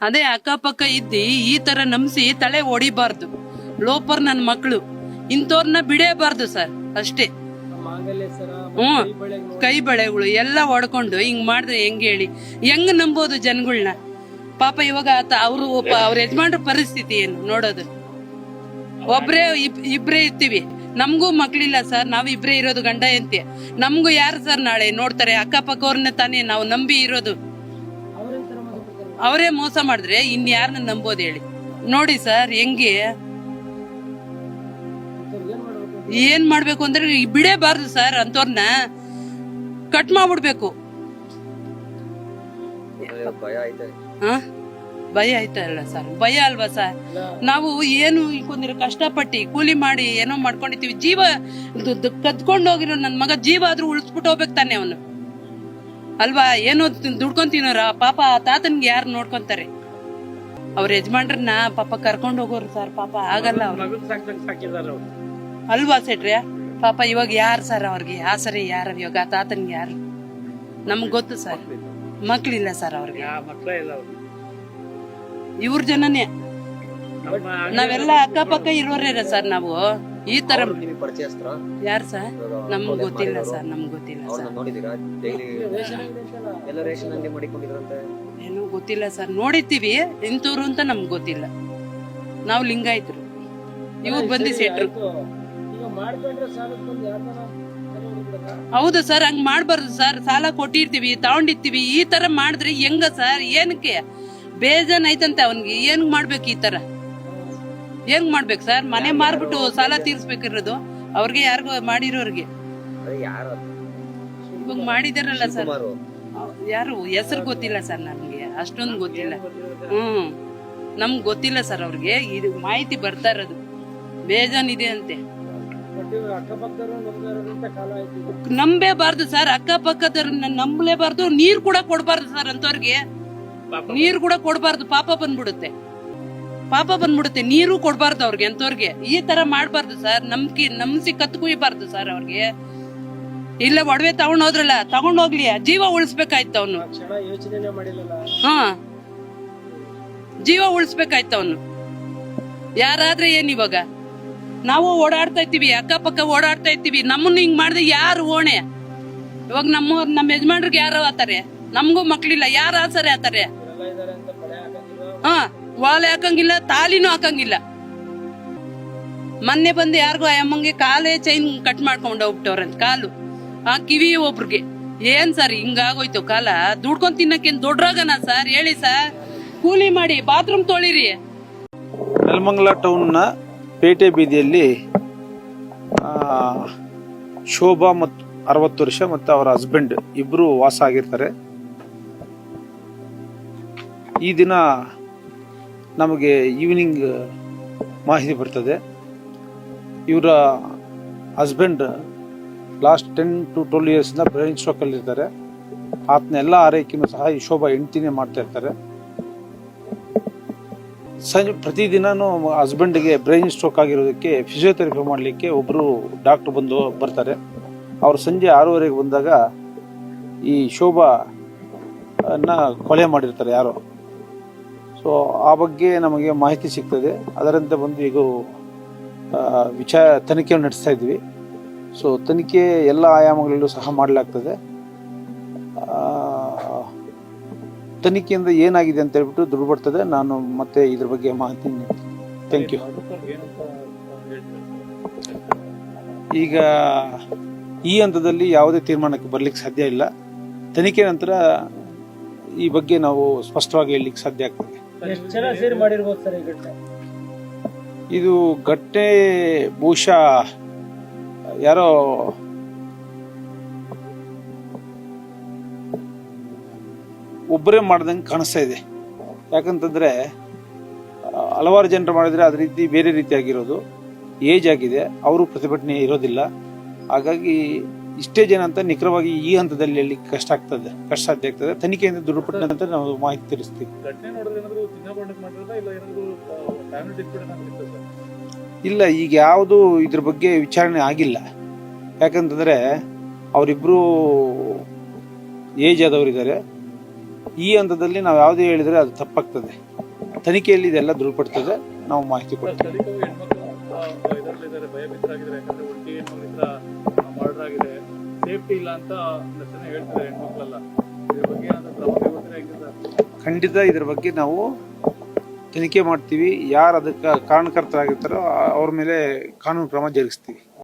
ಅದೇ ಅಕ್ಕಪಕ್ಕ ಇದ್ದಿ ಈ ತರ ನಂಬಿಸಿ ತಲೆ ಹೊಡಿಬಾರ್ದು. ಲೋಪರ್ ನನ್ ಮಕ್ಳು ಇಂಥವ್ರನ್ನ ಬಿಡೇಬಾರ್ದು ಸರ್, ಅಷ್ಟೇ. ಕೈ ಬಳೆಗಳು ಎಲ್ಲ ಹೊಡ್ಕೊಂಡು ಹಿಂಗ್ ಮಾಡಿದ್ರೆ ಹೆಂಗ್ ಹೇಳಿ, ಹೆಂಗ್ ನಂಬೋದು ಜನಗಳನ್ನ? ಪಾಪ ಇವಾಗ ಅವ್ರ ಯಜಮಾನ್ರ ಪರಿಸ್ಥಿತಿ ಏನು ನೋಡೋದು. ಒಬ್ರೇ ಇಬ್ರೇ ಇರ್ತೀವಿ, ನಮ್ಗೂ ಮಕ್ಳಿಲ್ಲ ಸರ್, ನಾವ್ ಇಬ್ರೇ ಇರೋದು ಗಂಡ ಹೆಂಡತಿ. ನಮ್ಗೂ ಯಾರು ಸರ್ ನಾಳೆ ನೋಡ್ತಾರೆ? ಅಕ್ಕಪಕ್ಕವ್ರನ್ನ ತಾನೇ ನಾವು ನಂಬಿ ಇರೋದು. ಅವರೇ ಮೋಸ ಮಾಡಿದ್ರೆ ಇನ್ಯಾರನ್ನ ನಂಬೋದು ಹೇಳಿ? ನೋಡಿ ಸರ್ ಹೆಂಗೆ ಏನ್ ಮಾಡ್ಬೇಕು ಅಂದ್ರೆ ಬಿಡೇಬಾರ್ದು ಸರ್, ಅಂತವ್ರನ್ನ ಕಟ್ ಮಾಡ್ಬಿಡ್ಬೇಕು. ಭಯ ಆಯ್ತಲ್ಲ ಸರ್, ಭಯ ಅಲ್ವಾ ಸರ್? ನಾವು ಏನು ಇಕ್ಕೊಂದಿರ ಕಷ್ಟಪಟ್ಟು ಕೂಲಿ ಮಾಡಿ ಏನೋ ಮಾಡ್ಕೊಂಡಿರ್ತೀವಿ, ಜೀವ ಕದ್ಕೊಂಡು ಹೋಗಿರೋ ನನ್ ಮಗ ಜೀವ ಆದ್ರೂ ಉಳಿಸ್ಬಿಟ್ಟು ಹೋಗ್ಬೇಕು ತಾನೆ ಅವನು, ಅಲ್ವಾ? ಏನೋ ದುಡ್ಕೊಂತೀನೋರ ಪಾಪ ಆ ತಾತನ್ಗೆ ಯಾರು ನೋಡ್ಕೊಂತಾರೆ? ಅವ್ರ ಯಜಮಾನ್ರನ್ನ ಪಾಪ ಕರ್ಕೊಂಡು ಹೋಗೋರು ಸರ್, ಪಾಪ ಆಗಲ್ಲ ಅವ್ರು, ಅಲ್ವಾ ಸೆಟ್ರೆ? ಪಾಪ ಇವಾಗ ಯಾರು ಸರ್ ಅವ್ರಿಗೆ ಆಸರೆ? ಯಾರು ಇವಾಗ ಆ ತಾತನ್ಗೆ ಯಾರು? ನಮ್ಗ್ ಗೊತ್ತು ಸರ್, ಮಕ್ಳಿಲ್ಲ ಸರ್ ಅವ್ರಿಗೆ, ಇವ್ರ ಜನನೇ. ನಾವೆಲ್ಲ ಅಕ್ಕಪಕ್ಕ ಇರೋರೇ ಸರ್ ನಾವು. ಈ ತರ ಯಾರು ಸರ್? ನಮ್ಗ್ ಗೊತ್ತಿಲ್ಲ ಸರ್, ನಮ್ಗ್ ಗೊತ್ತಿಲ್ಲ ಸರ್, ಏನೋ ಗೊತ್ತಿಲ್ಲ ಸರ್. ನೋಡಿರ್ತೀವಿ ಇಂಥವ್ರು ಅಂತ ನಮ್ಗ್ ಗೊತ್ತಿಲ್ಲ. ನಾವು ಲಿಂಗಾಯತರು, ಇವ್ರು ಬಂದಿ ಸೆಟ್ರು. ಹೌದು ಸರ್, ಹಂಗ್ ಮಾಡ್ಬಾರ್ದು ಸರ್. ಸಾಲ ಕೊಟ್ಟಿರ್ತೀವಿ, ತಗೊಂಡಿರ್ತೀವಿ, ಈ ತರ ಮಾಡಿದ್ರೆ ಹೆಂಗ ಸರ್? ಏನಕ್ಕೆ ಬೇಜಾನ್ ಐತಂತೆ ಅವನ್ಗೆ? ಏನ್ ಮಾಡ್ಬೇಕು ಈ ತರ? ಹೆಂಗ್ ಮಾಡ್ಬೇಕು ಸರ್? ಮನೆ ಮಾರ್ಬಿಟ್ಟು ಸಾಲ ತೀರ್ಸ್ಬೇಕಿರೋದು ಅವ್ರಿಗೆ, ಯಾರಿಗೋ ಮಾಡಿರೋರ್ಗೆ. ಇವಾಗ ಮಾಡಿದಾರಲ್ಲ ಸರ್, ಯಾರು ಹೆಸರು ಗೊತ್ತಿಲ್ಲ ಸರ್ ನನ್ಗೆ, ಅಷ್ಟೊಂದು ಗೊತ್ತಿಲ್ಲ. ನಮ್ಗ್ ಗೊತ್ತಿಲ್ಲ ಸರ್. ಅವ್ರಿಗೆ ಇದು ಮಾಹಿತಿ ಬರ್ತಾ ಇರೋದು ಬೇಜಾನ್ ಇದೆ ಅಂತೆ. ನಂಬೇಬಾರ್ದು ಸರ್, ಅಕ್ಕಪಕ್ಕದವ್ರನ್ನ ನಂಬಲೇಬಾರ್ದು. ನೀರ್ ಕೂಡ ಕೊಡ್ಬಾರ್ದು ಸರ್ ಅಂತವ್ರಿಗೆ, ನೀರು ಕೂಡ ಕೊಡ್ಬಾರ್ದು. ಪಾಪ ಬಂದ್ಬಿಡುತ್ತೆ, ನೀರು ಕೊಡ್ಬಾರ್ದು ಅವ್ರಿಗೆ ಅಂತವ್ರಿಗೆ. ಈ ತರ ಮಾಡ್ಬಾರ್ದು ಸರ್. ನಂಬಿಸಿ ಕತ್ಕುಯ್ಬಾರ್ದು ಸರ್ ಅವ್ರಿಗೆ. ಇಲ್ಲ ಒಡವೆ ತಗೊಂಡೋದ್ರಲ್ಲ, ತಗೊಂಡೋಗ್ಲಿ, ಜೀವ ಉಳಿಸ್ಬೇಕಾಯ್ತು ಅವನು. ಜೀವ ಉಳಿಸ್ಬೇಕಾಯ್ತು ಅವನು. ಯಾರಾದ್ರೆ ಏನ್ ಇವಾಗ? ನಾವು ಓಡಾಡ್ತಾ ಇರ್ತೀವಿ, ಅಕ್ಕಪಕ್ಕ ಓಡಾಡ್ತಾ ಇರ್ತೀವಿ, ನಮ್ಮನ್ನ ಹಿಂಗ್ ಮಾಡಿದ್ರೆ ಯಾರು ಓಣೆ? ಇವಾಗ ನಮ್ಮ ಯಜಮಾನ್ರಿಗೆ ಯಾರು ಆತಾರೆ? ನಮ್ಗೂ ಮಕ್ಳಿಲ್ಲ, ಯಾರು ಆಸರೆ ಆತಾರೆ? ವಾಲೆ ಹಾಕಂಗಿಲ್ಲ, ತಾಲಿನೂ ಹಾಕಂಗಿಲ್ಲ. ಮೊನ್ನೆ ಬಂದು ಯಾರಿಗೂ ಅಮ್ಮಂಗೆ ಕಾಲೇ ಚೈನ್ ಕಟ್ ಮಾಡ್ಕೊಂಡ್ ಹೋಗ್ಬಿಟ್ಟವ್ರಂತ, ಕಾಲು ಆ ಕಿವಿ ಒಬ್ರಿಗೆ. ಏನ್ ಸರ್ ಹಿಂಗಾಗೋಯ್ತು ಕಾಲ? ದುಡ್ಕೊಂಡ್ ತಿನ್ನಕ್ಕೇನ್ ದೊಡ್ಡರಾಗನ ಸರ್? ಹೇಳಿ ಸರ್, ಕೂಲಿ ಮಾಡಿ ಬಾತ್ರೂಮ್ ತೊಳಿರಿ. ನೆಲಮಂಗಲ ಟೌನ್ನ ಪೇಟೆ ಬೀದಿಯಲ್ಲಿ ಶೋಭಾ ಮತ್ತು 60 ವರ್ಷ ಮತ್ತು ಅವರ ಹಸ್ಬೆಂಡ್ ಇಬ್ರು ವಾಸ ಆಗಿರ್ತಾರೆ. ಈ ದಿನ ನಮಗೆ ಈವ್ನಿಂಗ್ ಮಾಹಿತಿ ಬರ್ತದೆ, ಇವರ ಹಸ್ಬೆಂಡ್ ಲಾಸ್ಟ್ 10 to 12 ಇಯರ್ಸ್ನ ಬ್ರೈನ್ ಸ್ಟ್ರೋಕ್ ಅಲ್ಲಿ ಇರ್ತಾರೆ. ಆತನ ಎಲ್ಲ ಆರೈಕೆಯೂ ಸಹ ಈ ಶೋಭಾ ಹೆಂಡ್ತಿನೇ ಮಾಡ್ತಾ ಇರ್ತಾರೆ. ಪ್ರತಿದಿನನೂ ಹಸ್ಬೆಂಡ್ಗೆ ಬ್ರೈನ್ ಸ್ಟ್ರೋಕ್ ಆಗಿರೋದಕ್ಕೆ ಫಿಸಿಯೋಥೆರಪಿ ಮಾಡಲಿಕ್ಕೆ ಒಬ್ಬರು ಡಾಕ್ಟರ್ ಬರ್ತಾರೆ. ಅವರು ಸಂಜೆ 6:30 ಬಂದಾಗ ಈ ಶೋಭಾ ಕೊಲೆ ಮಾಡಿರ್ತಾರೆ ಯಾರೋ. ಸೊ ಆ ಬಗ್ಗೆ ನಮಗೆ ಮಾಹಿತಿ ಸಿಗ್ತದೆ. ಅದರಂತೆ ಬಂದು ಈಗ ತನಿಖೆಯನ್ನು ನಡೆಸ್ತಾ ಇದ್ವಿ. ಸೊ ತನಿಖೆ ಎಲ್ಲ ಆಯಾಮಗಳಲ್ಲೂ ಸಹ ಮಾಡಲಾಗ್ತದೆ. ತನಿಖೆಯಿಂದ ಏನಾಗಿದೆ ಅಂತ ಹೇಳ್ಬಿಟ್ಟು ದುಡ್ಡು ಬರ್ತದೆ. ನಾನು ಮತ್ತೆ ಇದ್ರ ಬಗ್ಗೆ ಮಾಹಿತಿ ನೀಡ್ತೀನಿ. Thank you. ಈಗ ಈ ಹಂತದಲ್ಲಿ ಯಾವುದೇ ತೀರ್ಮಾನಕ್ಕೆ ಬರ್ಲಿಕ್ಕೆ ಸಾಧ್ಯ ಇಲ್ಲ. ತನಿಖೆ ನಂತರ ಈ ಬಗ್ಗೆ ನಾವು ಸ್ಪಷ್ಟವಾಗಿ ಹೇಳಲಿಕ್ಕೆ ಸಾಧ್ಯ ಆಗ್ತದೆ. ಇದು ಘಟನೆ ಬಹುಶಃ ಯಾರೋ ಒಬ್ಬರೇ ಮಾಡ್ದಂಗೆ ಕಾಣಿಸ್ತಾ ಇದೆ. ಯಾಕಂತಂದ್ರೆ ಹಲವಾರು ಜನರು ಮಾಡಿದ್ರೆ ಅದ ರೀತಿ ಬೇರೆ ರೀತಿಯಾಗಿರೋದು. ಏಜ್ ಆಗಿದೆ, ಅವರು ಪ್ರತಿಭಟನೆ ಇರೋದಿಲ್ಲ. ಹಾಗಾಗಿ ಇಷ್ಟೇ ಜನ ಅಂತ ನಿಖರವಾಗಿ ಈ ಹಂತದಲ್ಲಿ ಹೇಳಿ ಕಷ್ಟ ಸಾಧ್ಯ ಆಗ್ತದೆ. ತನಿಖೆಯಿಂದ ದೃಢಪಟ್ಟ ನಂತರ ನಾವು ಮಾಹಿತಿ ತಿಳಿಸ್ತೀವಿ. ಇಲ್ಲ, ಈಗ ಯಾವುದು ಇದ್ರ ಬಗ್ಗೆ ವಿಚಾರಣೆ ಆಗಿಲ್ಲ. ಯಾಕಂತಂದ್ರೆ ಅವರಿಬ್ರು ಏಜ್ ಆದವರಿದ್ದಾರೆ. ಈ ಹಂತದಲ್ಲಿ ನಾವು ಯಾವುದೇ ಹೇಳಿದ್ರೆ ಅದು ತಪ್ಪಾಗ್ತದೆ. ತನಿಖೆಯಲ್ಲಿ ಇದೆಲ್ಲ ದೃಢಪಡ್ತದೆ, ನಾವು ಮಾಹಿತಿ ಕೊಡ್ತೀವಿ. ಸೇಫ್ಟಿ ಇಲ್ಲ ಅಂತ ಹೇಳ್ತಾರೆ ಹೆಣ್ಮಕ್ಳೆಲ್ಲ. ಖಂಡಿತ ಇದ್ರ ಬಗ್ಗೆ ನಾವು ತನಿಖೆ ಮಾಡ್ತೀವಿ. ಯಾರು ಅದಕ್ಕೆ ಕಾರಣಕರ್ತರಾಗಿರ್ತಾರೋ ಅವ್ರ ಮೇಲೆ ಕಾನೂನು ಕ್ರಮ ಜರುಗಿಸ್ತೀವಿ.